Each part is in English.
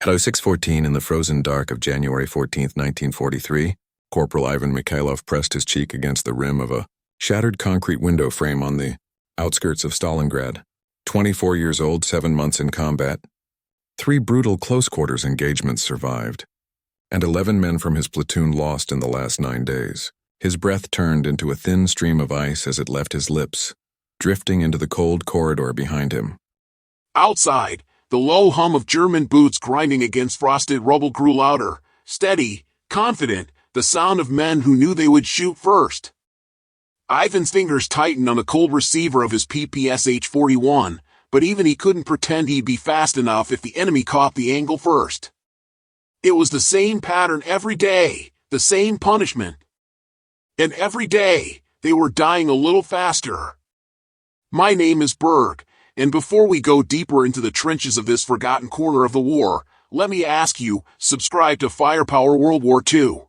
At 06:14 in the frozen dark of January 14, 1943, Corporal Ivan Mikhailov pressed his cheek against the rim of a shattered concrete window frame on the outskirts of Stalingrad. 24 years old, 7 months in combat. 3 brutal close-quarters engagements survived, and 11 men from his platoon lost in the last 9 days. His breath turned into a thin stream of ice as it left his lips, drifting into the cold corridor behind him. Outside, the low hum of German boots grinding against frosted rubble grew louder, steady, confident, the sound of men who knew they would shoot first. Ivan's fingers tightened on the cold receiver of his PPSH-41, but even he couldn't pretend he'd be fast enough if the enemy caught the angle first. It was the same pattern every day, the same punishment. And every day, they were dying a little faster. My name is Berg, and before we go deeper into the trenches of this forgotten corner of the war, let me ask you, subscribe to Firepower World War II.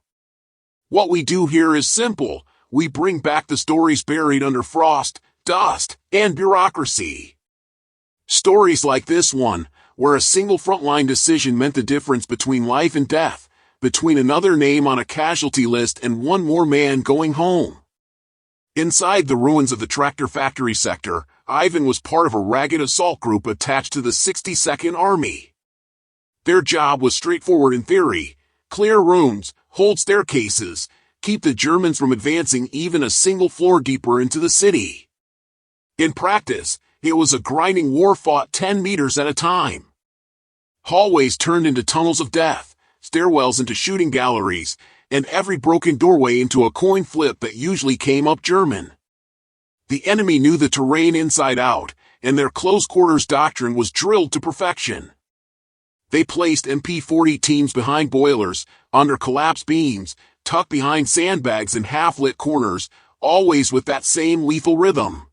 What we do here is simple. We bring back the stories buried under frost, dust, and bureaucracy. Stories like this one, where a single frontline decision meant the difference between life and death, between another name on a casualty list and one more man going home. Inside the ruins of the tractor factory sector, Ivan was part of a ragged assault group attached to the 62nd Army. Their job was straightforward in theory: clear rooms, hold staircases, keep the Germans from advancing even a single floor deeper into the city. In practice, it was a grinding war fought 10 meters at a time. Hallways turned into tunnels of death, stairwells into shooting galleries, and every broken doorway into a coin flip that usually came up German. The enemy knew the terrain inside out, and their close quarters doctrine was drilled to perfection. They placed MP-40 teams behind boilers, under collapsed beams, tucked behind sandbags and half-lit corners, always with that same lethal rhythm.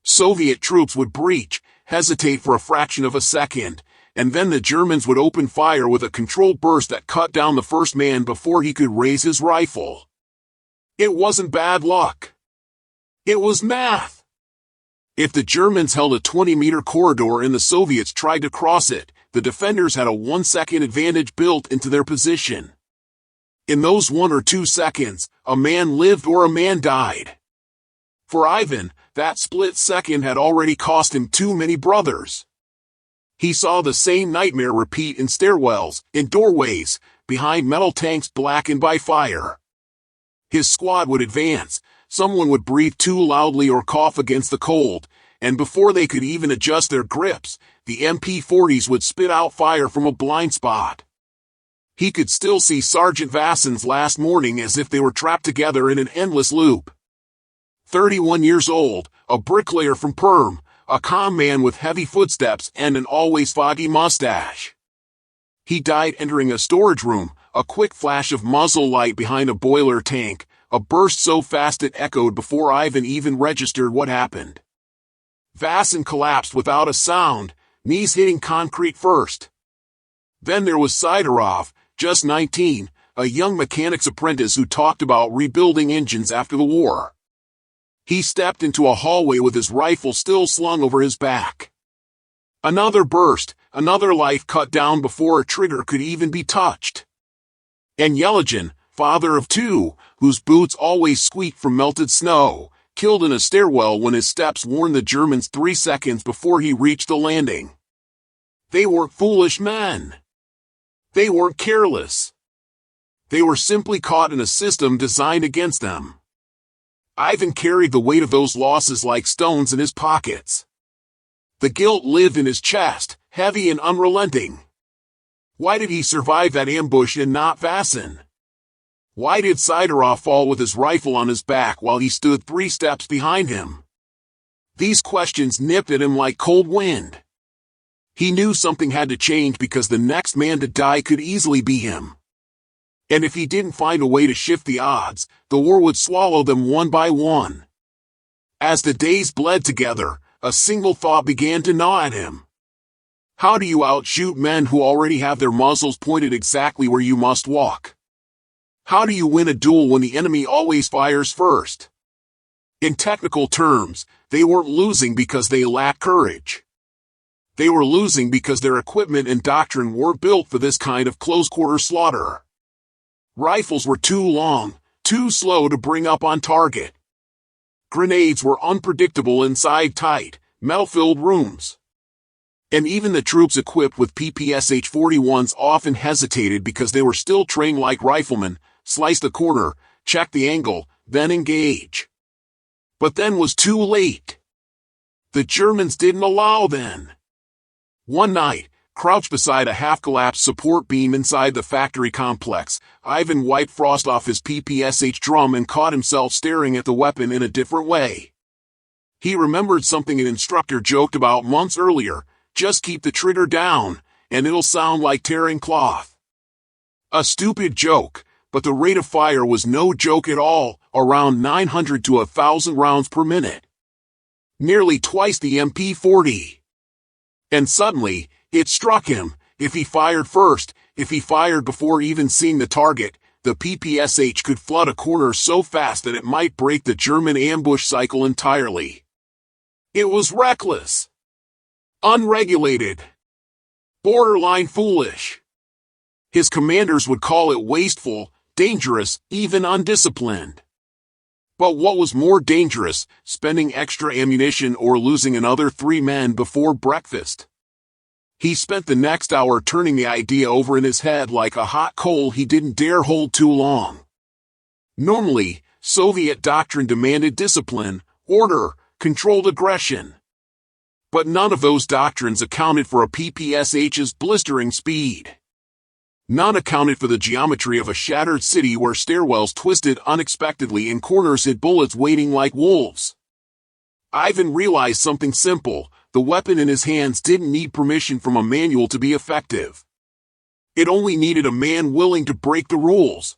Soviet troops would breach, hesitate for a fraction of a second, and then the Germans would open fire with a controlled burst that cut down the first man before he could raise his rifle. It wasn't bad luck. It was math. If the Germans held a 20-meter corridor and the Soviets tried to cross it, the defenders had a 1-second advantage built into their position. In those 1 or 2 seconds, a man lived or a man died. For Ivan, that split second had already cost him too many brothers. He saw the same nightmare repeat in stairwells, in doorways, behind metal tanks blackened by fire. His squad would advance, someone would breathe too loudly or cough against the cold, and before they could even adjust their grips, the MP-40s would spit out fire from a blind spot. He could still see Sergeant Vassen's last morning as if they were trapped together in an endless loop. 31 years old, a bricklayer from Perm, a calm man with heavy footsteps and an always foggy mustache. He died entering a storage room, a quick flash of muzzle light behind a boiler tank, a burst so fast it echoed before Ivan even registered what happened. Vassen collapsed without a sound, knees hitting concrete first. Then there was Sidorov, just 19, a young mechanic's apprentice who talked about rebuilding engines after the war. He stepped into a hallway with his rifle still slung over his back. Another burst, another life cut down before a trigger could even be touched. And Yelagin, father of 2, whose boots always squeaked from melted snow, killed in a stairwell when his steps warned the Germans 3 seconds before he reached the landing. They weren't foolish men. They weren't careless. They were simply caught in a system designed against them. Ivan carried the weight of those losses like stones in his pockets. The guilt lived in his chest, heavy and unrelenting. Why did he survive that ambush and not Vassen? Why did Sidorov fall with his rifle on his back while he stood 3 steps behind him? These questions nipped at him like cold wind. He knew something had to change because the next man to die could easily be him. And if he didn't find a way to shift the odds, the war would swallow them one by one. As the days bled together, a single thought began to gnaw at him. How do you outshoot men who already have their muzzles pointed exactly where you must walk? How do you win a duel when the enemy always fires first? In technical terms, they weren't losing because they lacked courage. They were losing because their equipment and doctrine weren't built for this kind of close-quarter slaughter. Rifles were too long, too slow to bring up on target. Grenades were unpredictable inside tight, metal-filled rooms. And even the troops equipped with PPSH-41s often hesitated because they were still trained like riflemen, slice the corner, check the angle, then engage. But then was too late. The Germans didn't allow then. One night, crouched beside a half-collapsed support beam inside the factory complex, Ivan wiped frost off his PPSH drum and caught himself staring at the weapon in a different way. He remembered something an instructor joked about months earlier: just keep the trigger down, and it'll sound like tearing cloth. A stupid joke, but the rate of fire was no joke at all, around 900 to 1,000 rounds per minute. Nearly twice the MP40. And suddenly, it struck him: if he fired first, if he fired before even seeing the target, the PPSH could flood a corner so fast that it might break the German ambush cycle entirely. It was reckless. Unregulated. Borderline foolish. His commanders would call it wasteful, dangerous, even undisciplined. But what was more dangerous, spending extra ammunition or losing another 3 men before breakfast? He spent the next hour turning the idea over in his head like a hot coal he didn't dare hold too long. Normally, Soviet doctrine demanded discipline, order, controlled aggression. But none of those doctrines accounted for a PPSH's blistering speed. None accounted for the geometry of a shattered city where stairwells twisted unexpectedly and corners hid bullets waiting like wolves. Ivan realized something simple: the weapon in his hands didn't need permission from a manual to be effective. It only needed a man willing to break the rules.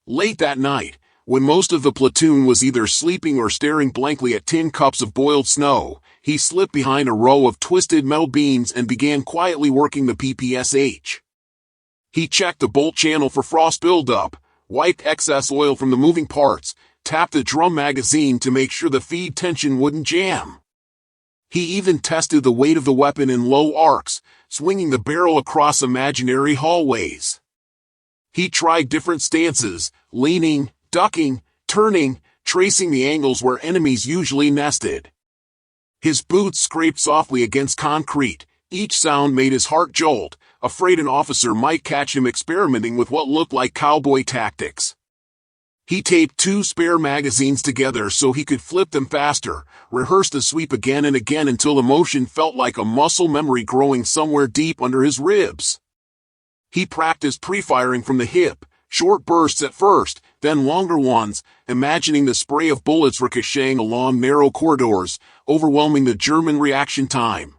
Late that night, when most of the platoon was either sleeping or staring blankly at tin cups of boiled snow, he slipped behind a row of twisted metal beams and began quietly working the PPSH. He checked the bolt channel for frost buildup, wiped excess oil from the moving parts, tapped the drum magazine to make sure the feed tension wouldn't jam. He even tested the weight of the weapon in low arcs, swinging the barrel across imaginary hallways. He tried different stances, leaning, ducking, turning, tracing the angles where enemies usually nested. His boots scraped softly against concrete. Each sound made his heart jolt, afraid an officer might catch him experimenting with what looked like cowboy tactics. He taped 2 spare magazines together so he could flip them faster, rehearsed the sweep again and again until the motion felt like a muscle memory growing somewhere deep under his ribs. He practiced pre-firing from the hip, short bursts at first, then longer ones, imagining the spray of bullets ricocheting along narrow corridors, overwhelming the German reaction time.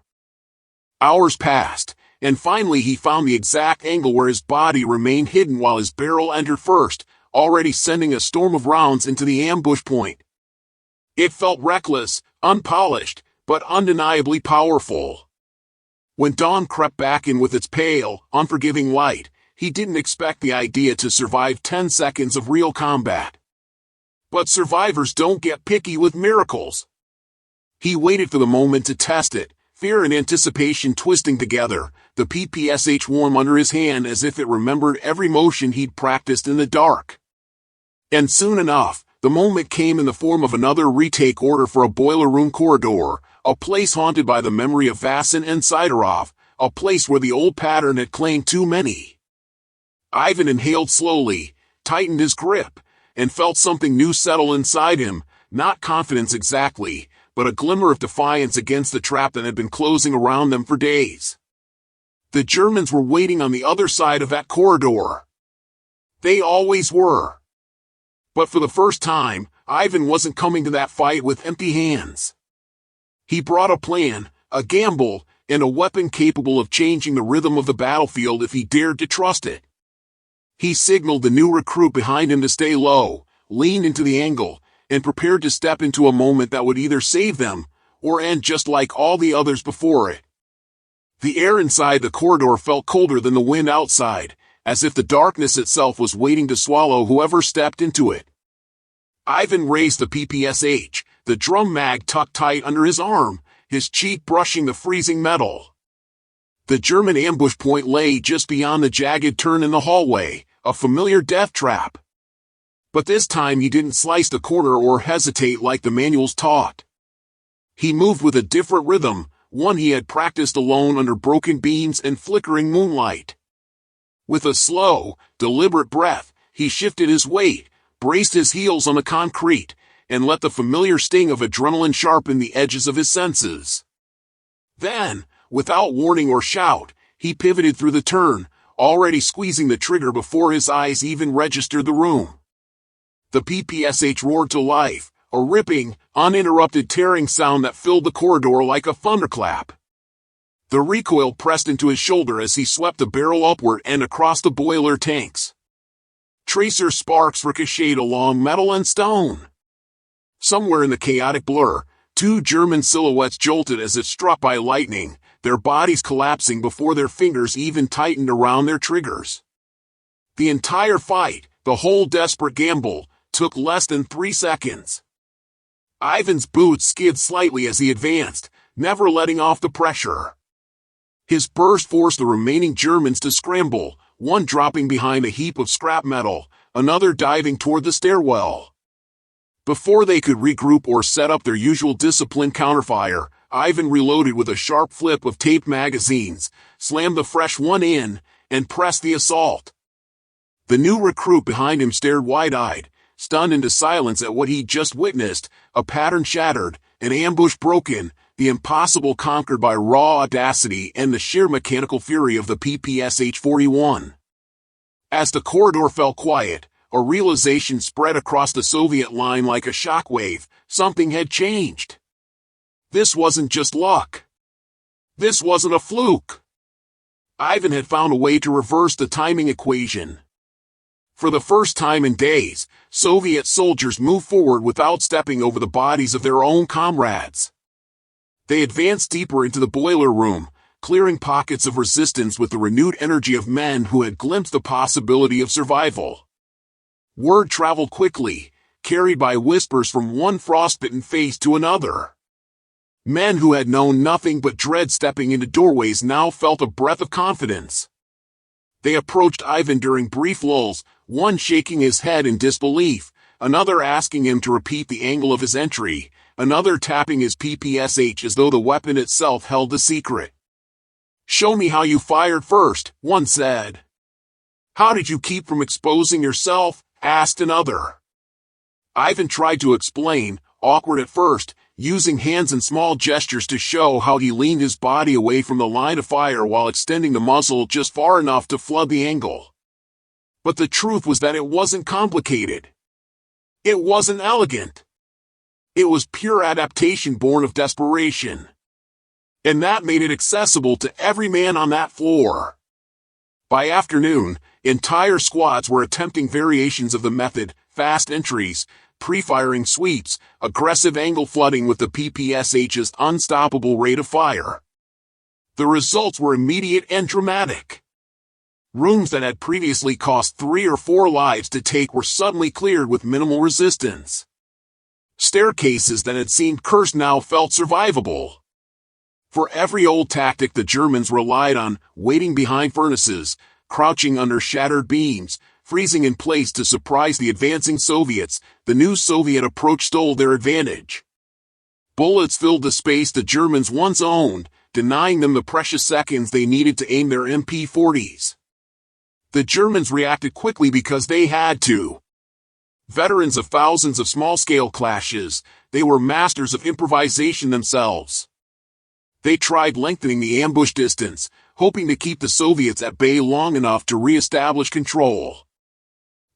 Hours passed, and finally he found the exact angle where his body remained hidden while his barrel entered first, already sending a storm of rounds into the ambush point. It felt reckless, unpolished, but undeniably powerful. When dawn crept back in with its pale, unforgiving light, he didn't expect the idea to survive 10 seconds of real combat. But survivors don't get picky with miracles. He waited for the moment to test it, fear and anticipation twisting together, the PPSH warm under his hand as if it remembered every motion he'd practiced in the dark. And soon enough, the moment came in the form of another retake order for a boiler room corridor, a place haunted by the memory of Vasin and Sidorov, a place where the old pattern had claimed too many. Ivan inhaled slowly, tightened his grip, and felt something new settle inside him, not confidence exactly, but a glimmer of defiance against the trap that had been closing around them for days. The Germans were waiting on the other side of that corridor. They always were. But for the first time, Ivan wasn't coming to that fight with empty hands. He brought a plan, a gamble, and a weapon capable of changing the rhythm of the battlefield if he dared to trust it. He signaled the new recruit behind him to stay low, leaned into the angle, and prepared to step into a moment that would either save them, or end just like all the others before it. The air inside the corridor felt colder than the wind outside, as if the darkness itself was waiting to swallow whoever stepped into it. Ivan raised the PPSH, the drum mag tucked tight under his arm, his cheek brushing the freezing metal. The German ambush point lay just beyond the jagged turn in the hallway, a familiar death trap. But this time he didn't slice the corner or hesitate like the manuals taught. He moved with a different rhythm, one he had practiced alone under broken beams and flickering moonlight. With a slow, deliberate breath, he shifted his weight, braced his heels on the concrete, and let the familiar sting of adrenaline sharpen the edges of his senses. Then, without warning or shout, he pivoted through the turn, already squeezing the trigger before his eyes even registered the room. The PPSH roared to life, a ripping, uninterrupted tearing sound that filled the corridor like a thunderclap. The recoil pressed into his shoulder as he swept the barrel upward and across the boiler tanks. Tracer sparks ricocheted along metal and stone. Somewhere in the chaotic blur, two German silhouettes jolted as if struck by lightning, their bodies collapsing before their fingers even tightened around their triggers. The entire fight, the whole desperate gamble, took less than 3 seconds. Ivan's boots skid slightly as he advanced, never letting off the pressure. His burst forced the remaining Germans to scramble, one dropping behind a heap of scrap metal, another diving toward the stairwell. Before they could regroup or set up their usual disciplined counterfire, Ivan reloaded with a sharp flip of taped magazines, slammed the fresh one in, and pressed the assault. The new recruit behind him stared wide-eyed, stunned into silence at what he'd just witnessed, a pattern shattered, an ambush broken, the impossible conquered by raw audacity and the sheer mechanical fury of the PPSH-41. As the corridor fell quiet, a realization spread across the Soviet line like a shockwave. Something had changed. This wasn't just luck. This wasn't a fluke. Ivan had found a way to reverse the timing equation. For the first time in days, Soviet soldiers moved forward without stepping over the bodies of their own comrades. They advanced deeper into the boiler room, clearing pockets of resistance with the renewed energy of men who had glimpsed the possibility of survival. Word traveled quickly, carried by whispers from one frostbitten face to another. Men who had known nothing but dread stepping into doorways now felt a breath of confidence. They approached Ivan during brief lulls, one shaking his head in disbelief, another asking him to repeat the angle of his entry, another tapping his PPSH as though the weapon itself held the secret. "Show me how you fired first," one said. "How did you keep from exposing yourself?" asked another. Ivan tried to explain, awkward at first, using hands and small gestures to show how he leaned his body away from the line of fire while extending the muzzle just far enough to flood the angle. But the truth was that it wasn't complicated. It wasn't elegant. It was pure adaptation born of desperation. And that made it accessible to every man on that floor. By afternoon, entire squads were attempting variations of the method, fast entries, pre-firing sweeps, aggressive angle flooding with the PPSH's unstoppable rate of fire. The results were immediate and dramatic. Rooms that had previously cost 3 or 4 lives to take were suddenly cleared with minimal resistance. Staircases that had seemed cursed now felt survivable. For every old tactic the Germans relied on, waiting behind furnaces, crouching under shattered beams, freezing in place to surprise the advancing Soviets, the new Soviet approach stole their advantage. Bullets filled the space the Germans once owned, denying them the precious seconds they needed to aim their MP-40s. The Germans reacted quickly because they had to. Veterans of thousands of small-scale clashes, they were masters of improvisation themselves. They tried lengthening the ambush distance, hoping to keep the Soviets at bay long enough to re-establish control.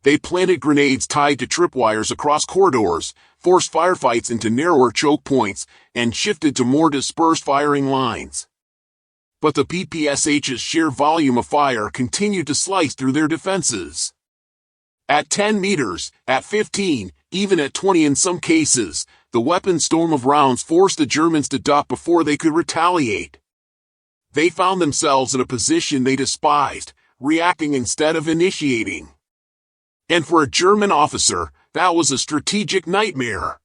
They planted grenades tied to tripwires across corridors, forced firefights into narrower choke points, and shifted to more dispersed firing lines. But the PPSH's sheer volume of fire continued to slice through their defenses. At 10 meters, at 15, even at 20 in some cases, the weapon storm of rounds forced the Germans to duck before they could retaliate. They found themselves in a position they despised, reacting instead of initiating. And for a German officer, that was a strategic nightmare.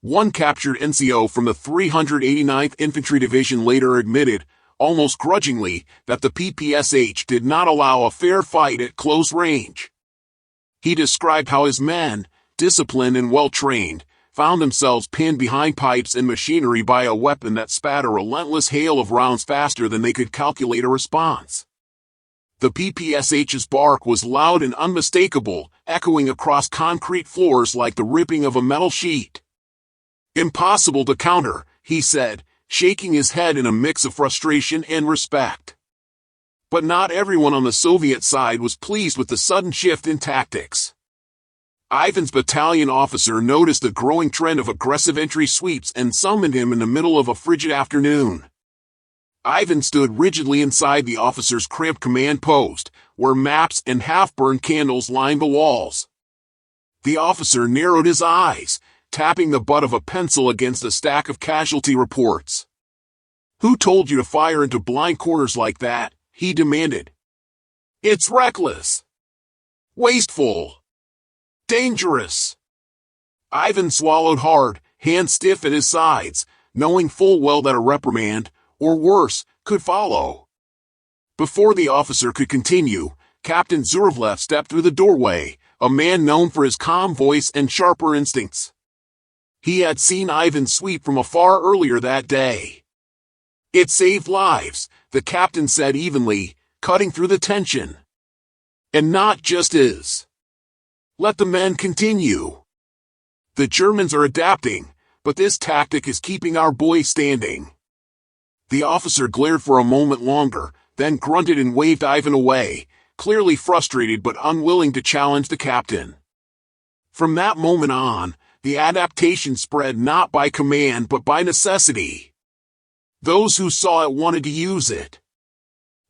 One captured NCO from the 389th Infantry Division later admitted, almost grudgingly, that the PPSH did not allow a fair fight at close range. He described how his men, disciplined and well-trained, found themselves pinned behind pipes and machinery by a weapon that spat a relentless hail of rounds faster than they could calculate a response. The PPSH's bark was loud and unmistakable, echoing across concrete floors like the ripping of a metal sheet. "Impossible to counter," he said, shaking his head in a mix of frustration and respect. But not everyone on the Soviet side was pleased with the sudden shift in tactics. Ivan's battalion officer noticed the growing trend of aggressive entry sweeps and summoned him in the middle of a frigid afternoon. Ivan stood rigidly inside the officer's cramped command post, where maps and half-burned candles lined the walls. The officer narrowed his eyes, tapping the butt of a pencil against a stack of casualty reports. "Who told you to fire into blind corners like that?" he demanded. "It's reckless. Wasteful. Dangerous." Ivan swallowed hard, hands stiff at his sides, knowing full well that a reprimand, or worse, could follow. Before the officer could continue, Captain Zurovlev stepped through the doorway, a man known for his calm voice and sharper instincts. He had seen Ivan sweep from afar earlier that day. "It saved lives," the captain said evenly, cutting through the tension. "And not just his. Let the men continue. The Germans are adapting, but this tactic is keeping our boys standing." The officer glared for a moment longer, then grunted and waved Ivan away, clearly frustrated but unwilling to challenge the captain. From that moment on, the adaptation spread not by command but by necessity. Those who saw it wanted to use it.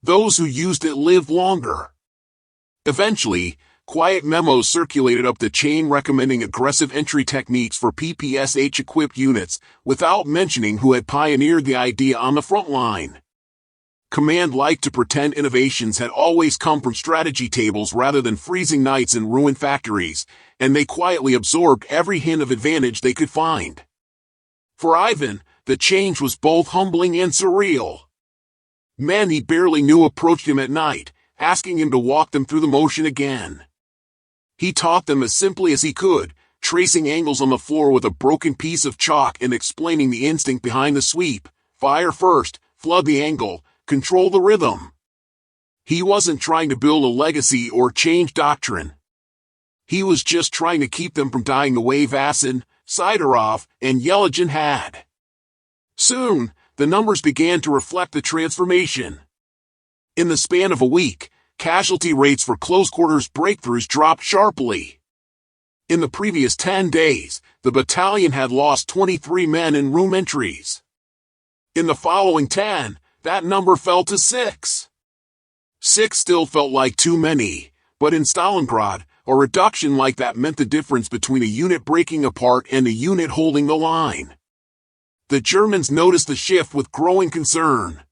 Those who used it lived longer. Eventually, quiet memos circulated up the chain recommending aggressive entry techniques for PPSH-equipped units, without mentioning who had pioneered the idea on the front line. Command liked to pretend innovations had always come from strategy tables rather than freezing nights in ruined factories, and they quietly absorbed every hint of advantage they could find. For Ivan, the change was both humbling and surreal. Men he barely knew approached him at night, asking him to walk them through the motion again. He taught them as simply as he could, tracing angles on the floor with a broken piece of chalk and explaining the instinct behind the sweep: fire first, flood the angle, control the rhythm. He wasn't trying to build a legacy or change doctrine. He was just trying to keep them from dying the way Vasin, Sidorov, and Yelagin had. Soon, the numbers began to reflect the transformation. In the span of a week, casualty rates for close-quarters breakthroughs dropped sharply. In the previous 10 days, the battalion had lost 23 men in room entries. In the following 10, that number fell to 6. 6 still felt like too many, but in Stalingrad, a reduction like that meant the difference between a unit breaking apart and a unit holding the line. The Germans noticed the shift with growing concern.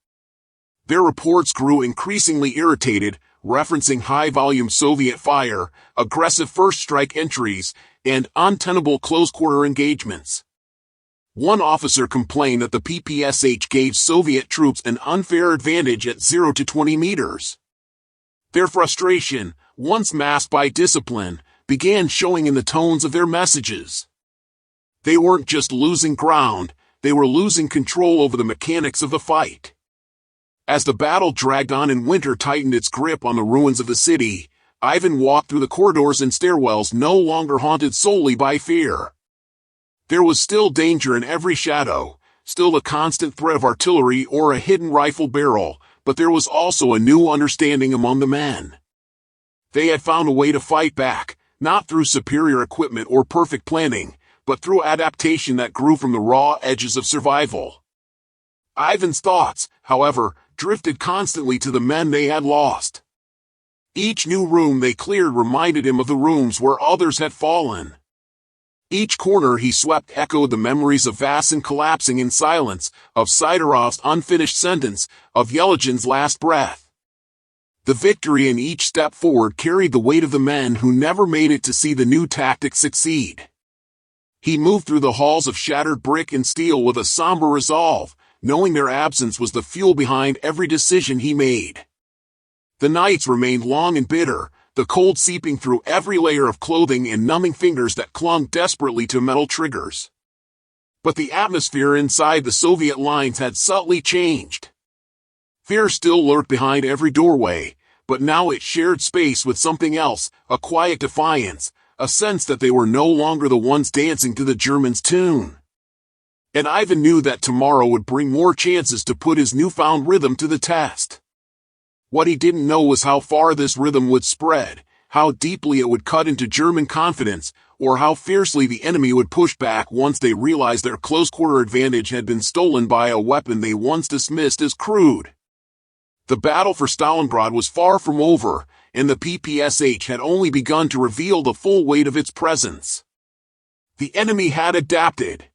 Their reports grew increasingly irritated, referencing high-volume Soviet fire, aggressive first-strike entries, and untenable close-quarter engagements. One officer complained that the PPSH gave Soviet troops an unfair advantage at 0 to 20 meters. Their frustration, once masked by discipline, began showing in the tones of their messages. They weren't just losing ground, they were losing control over the mechanics of the fight. As the battle dragged on and winter tightened its grip on the ruins of the city, Ivan walked through the corridors and stairwells no longer haunted solely by fear. There was still danger in every shadow, still the constant threat of artillery or a hidden rifle barrel, but there was also a new understanding among the men. They had found a way to fight back, not through superior equipment or perfect planning, but through adaptation that grew from the raw edges of survival. Ivan's thoughts, however, drifted constantly to the men they had lost. Each new room they cleared reminded him of the rooms where others had fallen. Each corner he swept echoed the memories of Vasin collapsing in silence, of Sidorov's unfinished sentence, of Yelagin's last breath. The victory in each step forward carried the weight of the men who never made it to see the new tactic succeed. He moved through the halls of shattered brick and steel with a somber resolve, knowing their absence was the fuel behind every decision he made. The nights remained long and bitter, the cold seeping through every layer of clothing and numbing fingers that clung desperately to metal triggers. But the atmosphere inside the Soviet lines had subtly changed. Fear still lurked behind every doorway, but now it shared space with something else, a quiet defiance, a sense that they were no longer the ones dancing to the Germans' tune. And Ivan knew that tomorrow would bring more chances to put his newfound rhythm to the test. What he didn't know was how far this rhythm would spread, how deeply it would cut into German confidence, or how fiercely the enemy would push back once they realized their close-quarter advantage had been stolen by a weapon they once dismissed as crude. The battle for Stalingrad was far from over, and the PPSH had only begun to reveal the full weight of its presence. The enemy had adapted.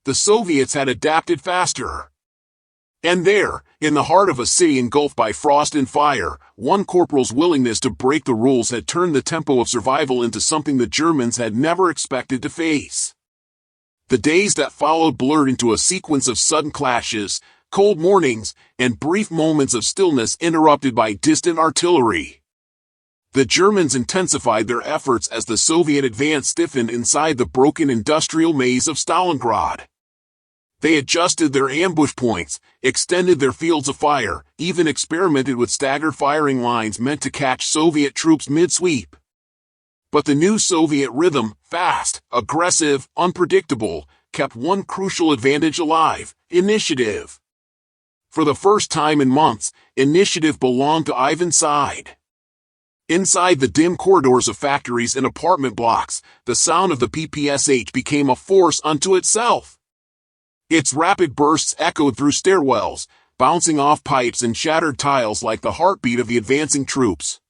The Soviets had adapted faster. And there, in the heart of a city engulfed by frost and fire, one corporal's willingness to break the rules had turned the tempo of survival into something the Germans had never expected to face. The days that followed blurred into a sequence of sudden clashes, cold mornings, and brief moments of stillness interrupted by distant artillery. The Germans intensified their efforts as the Soviet advance stiffened inside the broken industrial maze of Stalingrad. They adjusted their ambush points, extended their fields of fire, even experimented with staggered firing lines meant to catch Soviet troops mid-sweep. But the new Soviet rhythm, fast, aggressive, unpredictable, kept one crucial advantage alive: initiative. For the first time in months, initiative belonged to Ivan's side. Inside the dim corridors of factories and apartment blocks, the sound of the PPSH became a force unto itself. Its rapid bursts echoed through stairwells, bouncing off pipes and shattered tiles like the heartbeat of the advancing troops.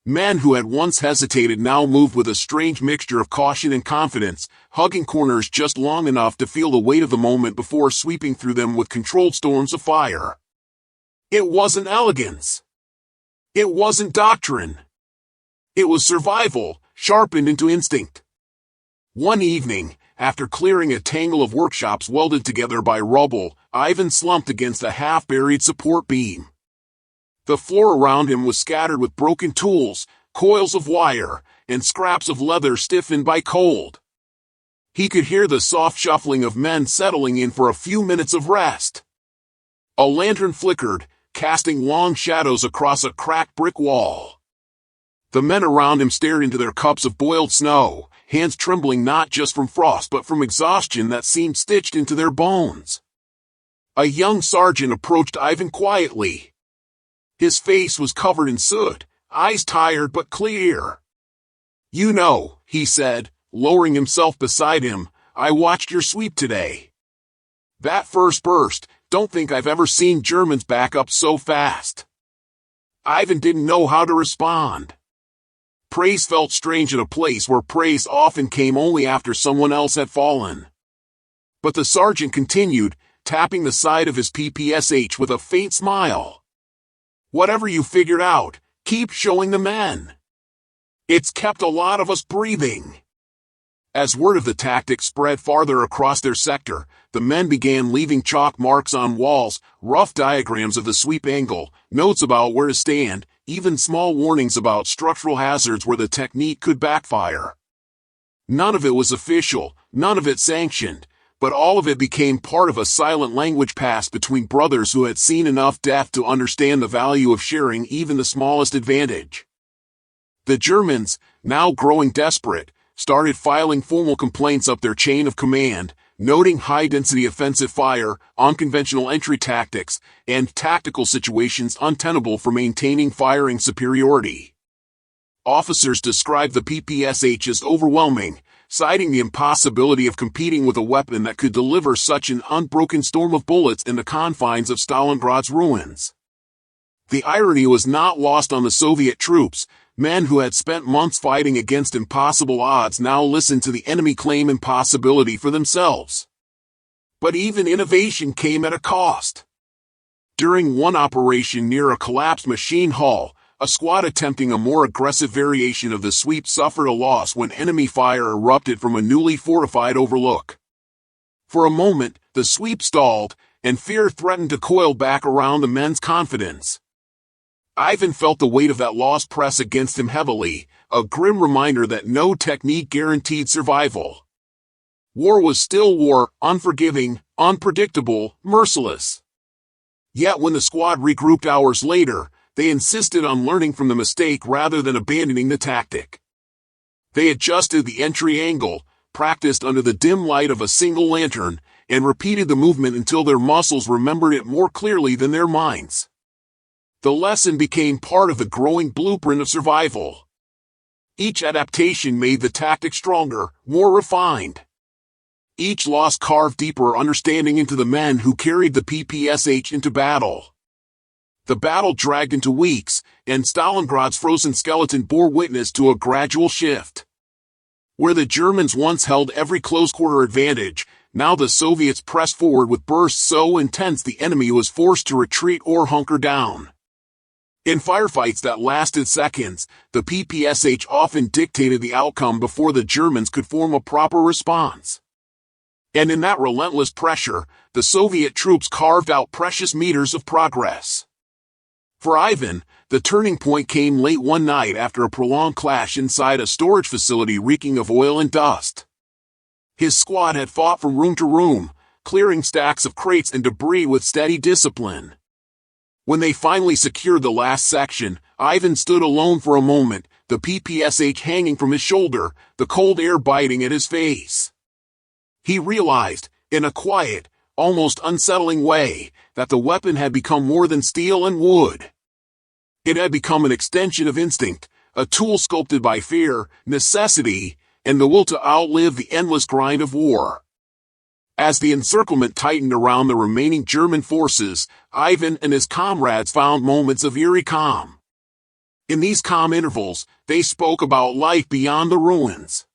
Men who had once hesitated now moved with a strange mixture of caution and confidence, hugging corners just long enough to feel the weight of the moment before sweeping through them with controlled storms of fire. It wasn't elegance. It wasn't doctrine. It was survival, sharpened into instinct. One evening, after clearing a tangle of workshops welded together by rubble, Ivan slumped against a half-buried support beam. The floor around him was scattered with broken tools, coils of wire, and scraps of leather stiffened by cold. He could hear the soft shuffling of men settling in for a few minutes of rest. A lantern flickered, casting long shadows across a cracked brick wall. The men around him stared into their cups of boiled snow, hands trembling not just from frost but from exhaustion that seemed stitched into their bones. A young sergeant approached Ivan quietly. His face was covered in soot, eyes tired but clear. "You know," he said, lowering himself beside him, "I watched your sweep today. That first burst, don't think I've ever seen Germans back up so fast." Ivan didn't know how to respond. Praise felt strange in a place where praise often came only after someone else had fallen. But the sergeant continued, tapping the side of his PPSH with a faint smile. "Whatever you figured out, keep showing the men. It's kept a lot of us breathing." As word of the tactic spread farther across their sector, the men began leaving chalk marks on walls, rough diagrams of the sweep angle, notes about where to stand, even small warnings about structural hazards where the technique could backfire. None of it was official, none of it sanctioned, but all of it became part of a silent language passed between brothers who had seen enough death to understand the value of sharing even the smallest advantage. The Germans, now growing desperate, started filing formal complaints up their chain of command, noting high-density offensive fire, unconventional entry tactics, and tactical situations untenable for maintaining firing superiority. Officers described the PPSH as overwhelming, citing the impossibility of competing with a weapon that could deliver such an unbroken storm of bullets in the confines of Stalingrad's ruins. The irony was not lost on the Soviet troops. Men who had spent months fighting against impossible odds now listened to the enemy claim impossibility for themselves. But even innovation came at a cost. During one operation near a collapsed machine hall, a squad attempting a more aggressive variation of the sweep suffered a loss when enemy fire erupted from a newly fortified overlook. For a moment, the sweep stalled, and fear threatened to coil back around the men's confidence. Ivan felt the weight of that loss press against him heavily, a grim reminder that no technique guaranteed survival. War was still war, unforgiving, unpredictable, merciless. Yet when the squad regrouped hours later, they insisted on learning from the mistake rather than abandoning the tactic. They adjusted the entry angle, practiced under the dim light of a single lantern, and repeated the movement until their muscles remembered it more clearly than their minds. The lesson became part of the growing blueprint of survival. Each adaptation made the tactic stronger, more refined. Each loss carved deeper understanding into the men who carried the PPSH into battle. The battle dragged into weeks, and Stalingrad's frozen skeleton bore witness to a gradual shift. Where the Germans once held every close-quarter advantage, now the Soviets pressed forward with bursts so intense the enemy was forced to retreat or hunker down. In firefights that lasted seconds, the PPSH often dictated the outcome before the Germans could form a proper response. And in that relentless pressure, the Soviet troops carved out precious meters of progress. For Ivan, the turning point came late one night after a prolonged clash inside a storage facility reeking of oil and dust. His squad had fought from room to room, clearing stacks of crates and debris with steady discipline. When they finally secured the last section, Ivan stood alone for a moment, the PPSH hanging from his shoulder, the cold air biting at his face. He realized, in a quiet, almost unsettling way, that the weapon had become more than steel and wood. It had become an extension of instinct, a tool sculpted by fear, necessity, and the will to outlive the endless grind of war. As the encirclement tightened around the remaining German forces, Ivan and his comrades found moments of eerie calm. In these calm intervals, they spoke about life beyond the ruins.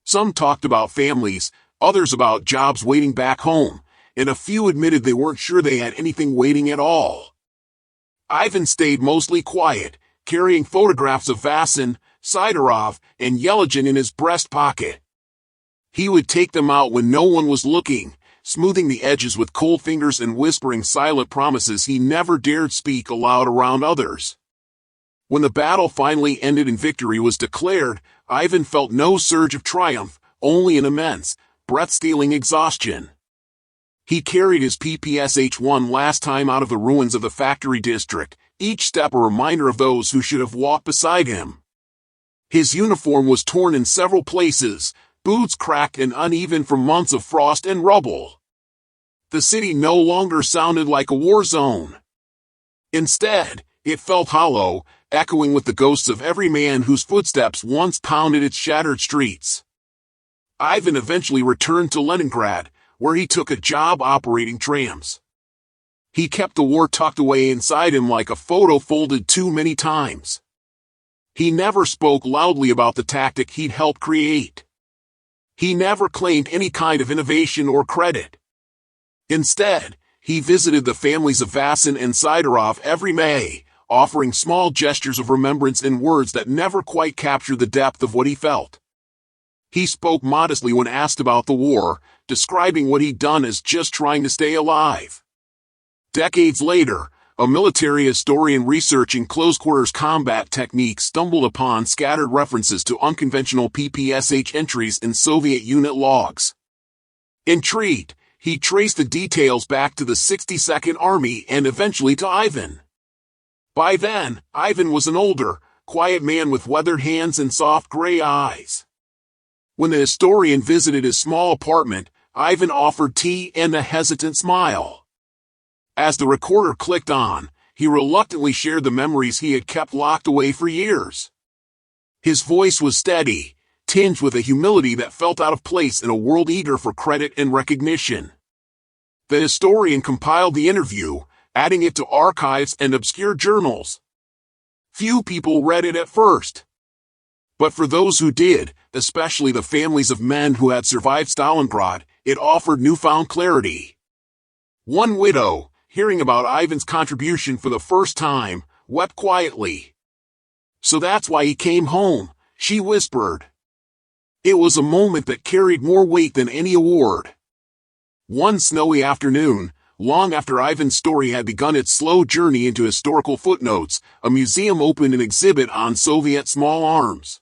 Some talked about families, others about jobs waiting back home, and a few admitted they weren't sure they had anything waiting at all. Ivan stayed mostly quiet, carrying photographs of Vasin, Sidorov, and Yelagin in his breast pocket. He would take them out when no one was looking, smoothing the edges with cold fingers and whispering silent promises he never dared speak aloud around others. When the battle finally ended and victory was declared, Ivan felt no surge of triumph, only an immense, breath-stealing exhaustion. He carried his PPSH one last time out of the ruins of the factory district, each step a reminder of those who should have walked beside him. His uniform was torn in several places, boots cracked and uneven from months of frost and rubble. The city no longer sounded like a war zone. Instead, it felt hollow, echoing with the ghosts of every man whose footsteps once pounded its shattered streets. Ivan eventually returned to Leningrad, where he took a job operating trams. He kept the war tucked away inside him like a photo folded too many times. He never spoke loudly about the tactic he'd helped create. He never claimed any kind of innovation or credit. Instead, he visited the families of Vasin and Sidorov every May, offering small gestures of remembrance in words that never quite captured the depth of what he felt. He spoke modestly when asked about the war, describing what he'd done as just trying to stay alive. Decades later, a military historian researching close-quarters combat techniques stumbled upon scattered references to unconventional PPSH entries in Soviet unit logs. Intrigued, he traced the details back to the 62nd Army and eventually to Ivan. By then, Ivan was an older, quiet man with weathered hands and soft gray eyes. When the historian visited his small apartment, Ivan offered tea and a hesitant smile. As the recorder clicked on, he reluctantly shared the memories he had kept locked away for years. His voice was steady, tinged with a humility that felt out of place in a world eager for credit and recognition. The historian compiled the interview, adding it to archives and obscure journals. Few people read it at first. But for those who did, especially the families of men who had survived Stalingrad, it offered newfound clarity. One widow, hearing about Ivan's contribution for the first time, wept quietly. So that's why he came home, she whispered. It was a moment that carried more weight than any award. One snowy afternoon, long after Ivan's story had begun its slow journey into historical footnotes, a museum opened an exhibit on Soviet small arms.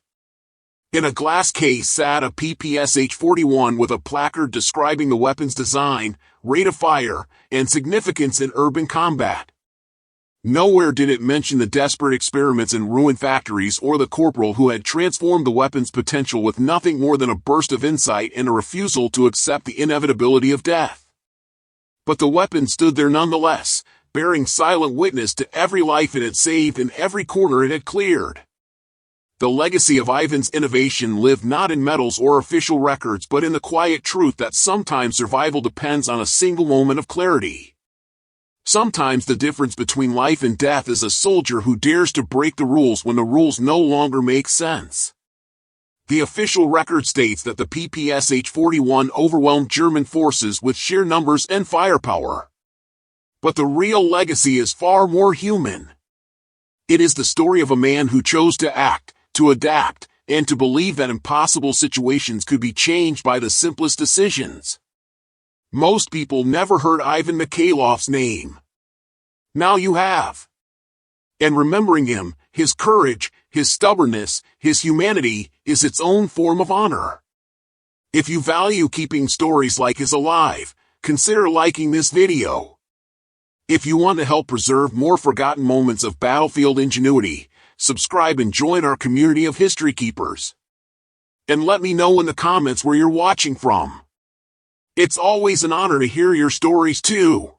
In a glass case sat a PPSH-41 with a placard describing the weapon's design, rate of fire, and significance in urban combat. Nowhere did it mention the desperate experiments in ruined factories or the corporal who had transformed the weapon's potential with nothing more than a burst of insight and a refusal to accept the inevitability of death. But the weapon stood there nonetheless, bearing silent witness to every life it had saved and every corner it had cleared. The legacy of Ivan's innovation lived not in medals or official records but in the quiet truth that sometimes survival depends on a single moment of clarity. Sometimes the difference between life and death is a soldier who dares to break the rules when the rules no longer make sense. The official record states that the PPSH-41 overwhelmed German forces with sheer numbers and firepower. But the real legacy is far more human. It is the story of a man who chose to act, to adapt, and to believe that impossible situations could be changed by the simplest decisions. Most people never heard Ivan Mikhailov's name. Now you have. And remembering him, his courage, his stubbornness, his humanity, is its own form of honor. If you value keeping stories like his alive, consider liking this video. If you want to help preserve more forgotten moments of battlefield ingenuity, subscribe and join our community of history keepers. And let me know in the comments where you're watching from. It's always an honor to hear your stories too.